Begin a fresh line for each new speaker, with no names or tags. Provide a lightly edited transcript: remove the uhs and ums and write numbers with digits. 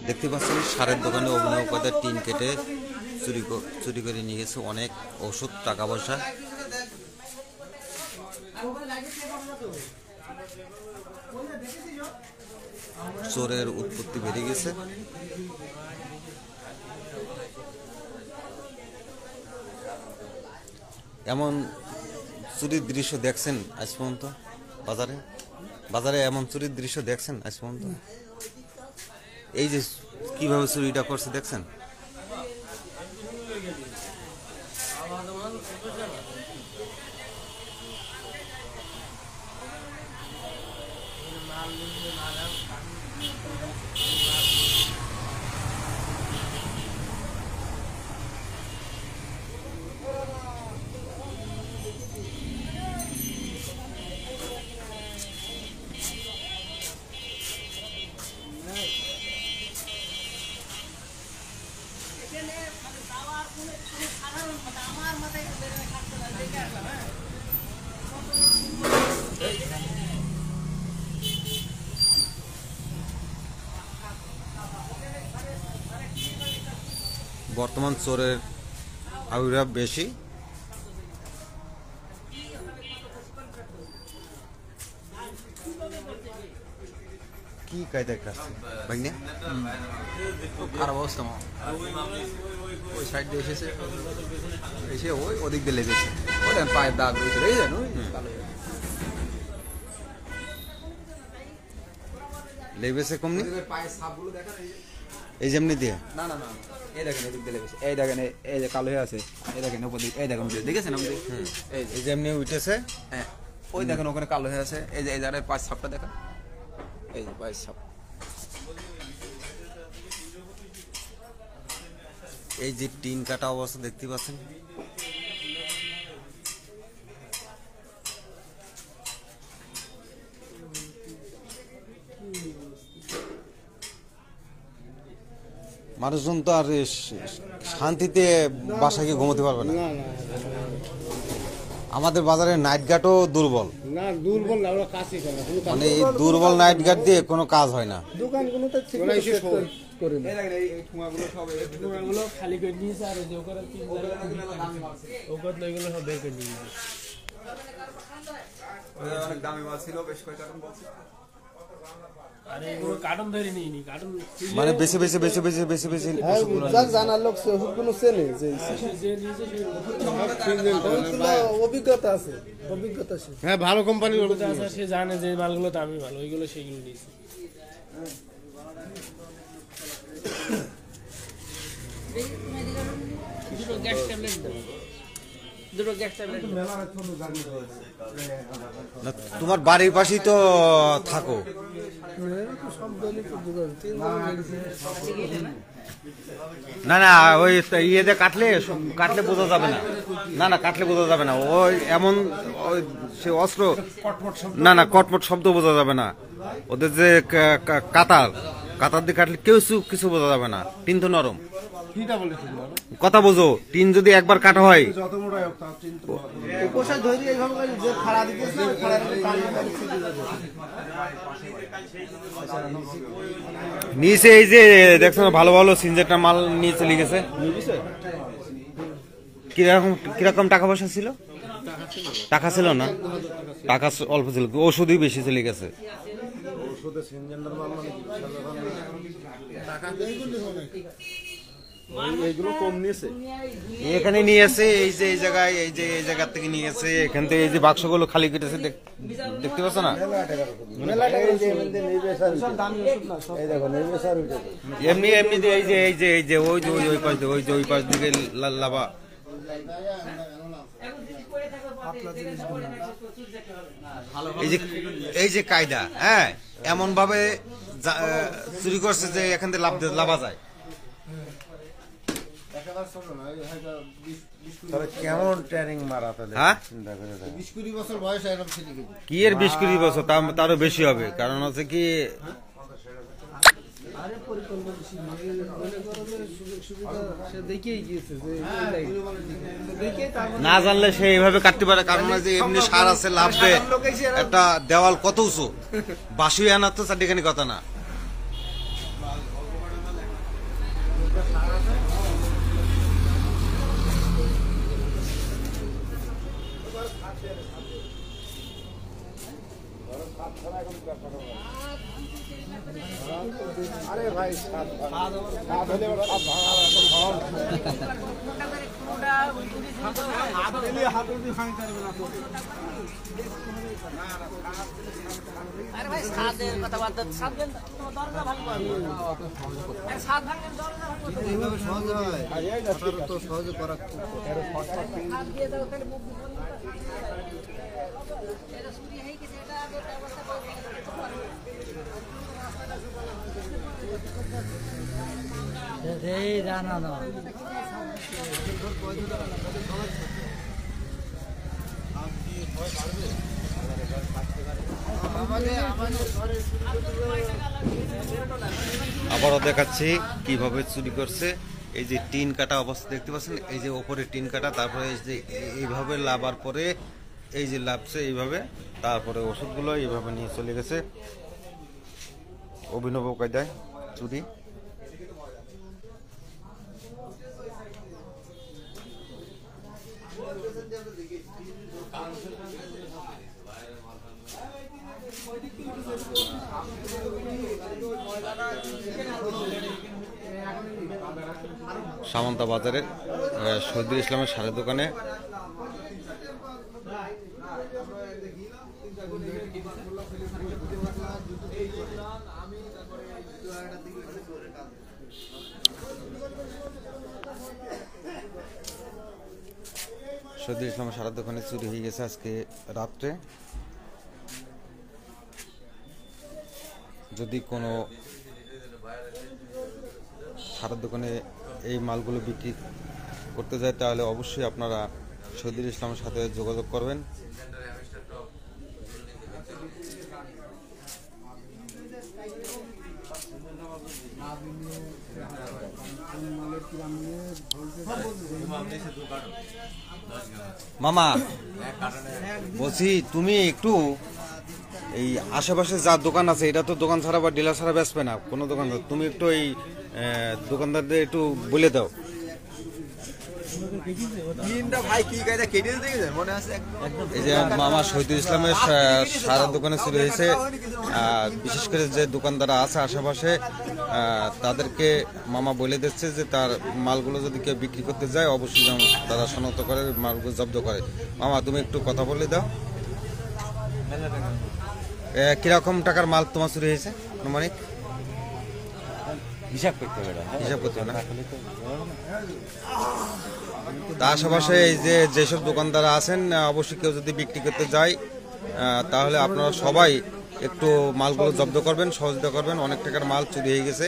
দেখতে পাচ্ছেন সারের দোকানে অভিনব উপাধ্যায় টিন কেটে চুরি করে নিয়ে গেছে অনেক ওষুধ, টাকা পয়সা। চোরের উৎপত্তি বেড়ে গেছে। এমন চুরির দৃশ্য দেখছেন আজ পর্যন্ত বাজারে? বাজারে এমন চুরির দৃশ্য দেখছেন আজ পর্যন্ত? এই যে কিভাবে চুরিটা করছে দেখছেন? বর্তমান চোরের আবির্ভাব বেশি। কি কায়দায় কাজ ভাই না?
খারাপ অবস্থা। ওই সাইড দিয়ে এসে ওই ওদিক দিয়ে লেগেছে। ওই পায়ের দাগ রয়েছে, দেখেছেন?
লেগেছে কমনি?
পায়ের ছাপগুলো দেখেন
এই যেমনি দিয়ে?
না না না, এই দেখেন এদিক দিয়ে লেগেছে। এই দেখেন এই যে কালো হয়ে আছে, এই দেখেন উপর দিকে, এই দেখেন দেখেছেন আপনি?
এই যেমনি উঠেছে।
হ্যাঁ, ওই দেখেন ওখানে কালো হয়ে আছে। এই যে এই জায়গায় পায়ের ছাপটা দেখেন, এই যে পায়ের ছাপ।
এই যে টিন কাটা অবস্থা দেখতে পাচ্ছেন। মানুষজন তো আর শান্তিতে বাসায় গিয়ে ঘুমোতে পারবে না। আমাদের বাজারে নাইট গার্ডও দুর্বল।
না দুর্বল না, ওরা কাজই করে না।
মানে এই দুর্বল নাইট গার্ড দিয়ে কোনো কাজ হয় না।
দোকানগুলোতে ঠিক করে করে না।
এই দেখেন এই ঠুঙাগুলো সব, এই
ঠুঙাগুলো খালি করে দিয়েছে, আর যে ওখানে তিন ওখানে এগুলো সব বের করে দিয়েছে।
অনেক দামি মাল ছিল, বেশ কয়েকটা বলছে।
আরে এগুলো কার্টন ধরে নিইনি, কার্টন
মানে বেশি বেশি বেশি বেশি বেশি বেশি
যার জানার লোক সে ওষুধগুলো চেনে, যে নিয়েছে সেই অভিজ্ঞতা আছে, অভিজ্ঞতা আছে। হ্যাঁ, ভালো কোম্পানির ওষুধ আছে, সে জানে যে মালগুলো দামি মাল, ওইগুলো সেইগুলো নিয়েছে। দুটো গ্যাস ট্যাবলেট দাও, দুটো গ্যাস ট্যাবলেট।
তোমার বাড়ির পাশেই তো থাকো। না না, ওই ইয়েতে কাটলে বোঝা যাবে না। না না, কাটলে বোঝা যাবে না। ওই এমন ওই সে অস্ত্র, না না, কটমট শব্দ বোঝা যাবে না। ওদের যে কাতার দিয়ে কাটলে কেউ কিছু বোঝা যাবে না। টিন তো নরম। কথা বোঝো, টিন যদি একবার কাটা হয়, নিচে এই যে দেখছো ভালো ভালো সিনজেক্টর মাল নিয়ে চলে গেছে। কিরকম টাকা পয়সা ছিল? টাকা ছিল না, টাকা অল্প ছিল, ওষুধই বেশি চলে গেছে। এখানে নিয়ে আসে, এই যে এই জায়গায়, এই যে এই জায়গা থেকে নিয়ে আসে। এখান থেকে এই যে বাক্সগুলো খালি কেটেছে, দেখতে পাচ্ছ না? এমনি এমনি এই যে এই যে এই যে ওই যে ওই পাশ দিয়ে, ওই যে ওই পাশ দিকে লাভা। এই যে কায়দা, হ্যাঁ, এমন ভাবে চুরি করছে যে এখান থেকে লাভা যায়।
কেমন ট্রেনিং মারা তাহলে?
হ্যাঁ,
20-20 বছর বয়স, এরকম ছিল
কি এর 20-20 বছর, তারও বেশি হবে। কারণ হচ্ছে কি, না জানলে সে এইভাবে কাটতে পারে। কারণ যে এমনি সার আছে, লাভবে একটা দেওয়াল কত উঁচু, বাসি আনার তো চারটিখানি কথা না।
আরে ভাই সাদের কথা বাদ দাও, সাদ দেন দরজা ভাঙবো আমি। আরে সাদ ভাঙেন দরজা ভাঙবো
এইভাবে সহজ হয় আপনার তো সহজে করা
সাদ দিয়ে দাও তাহলে মুখ বিপন্ন এটা চুরি হয়ে গেছে, এটা আগে ব্যবস্থা করবে। এই জানা না
আবারও দেখাচ্ছি কিভাবে চুরি করছে। এই যে টিন কাটা অবস্থা দেখতে পাচ্ছেন, এই যে ওপরে টিন কাটা, তারপরে এই যে এইভাবে লাভার পরে এই যে লাভছে এইভাবে, তারপরে ওষুধগুলো এইভাবে নিয়ে চলে গেছে। অভিনব কায়দায় চুরি। সামন্তা বাজারের শহীদুল ইসলামের সারের দোকানে শহীদুল ইসলামের সারের দোকানে চুরি হয়ে গেছে আজকে রাত্রে। যদি কোনো সারের দোকানে এই মালগুলো বিক্রি করতে যায় তাহলে অবশ্যই আপনারা শহীদুল ইসলামের সাথে যোগাযোগ করবেন। মামা বলছি, তুমি একটু এই আশেপাশে যা দোকান আছে, এটা তো দোকান ছাড়া বা ডিলার ছাড়া বেচবে না কোনো দোকানদার, তুমি একটু এই দোকানদারদের একটু বলে দাও। এই যে মামা শহীদুল ইসলামের সারের দোকানে চুরি হয়েছে, বিশেষ করে যে দোকানদাররা আছে আশেপাশে তাদেরকে মামা বলে দিচ্ছে যে তার মালগুলো যদি কেউ বিক্রি করতে যায় অবশ্যই যেন তারা শনাক্ত করে মালগুলো জব্দ করে। মামা তুমি একটু কথা বলে দাও, কিরকম টাকার মাল তোমার চুরি হয়েছে আনুমানিক? হিসাব করতে হবে না। তা আশেপাশে এই যে যেসব দোকানদার আছেন অবশ্যই কেউ যদি বিক্রি করতে যায় তাহলে আপনারা সবাই একটু মালগুলো জব্দ করবেন, সহযোগিতা করবেন। অনেক টাকার মাল চুরি হয়ে গেছে।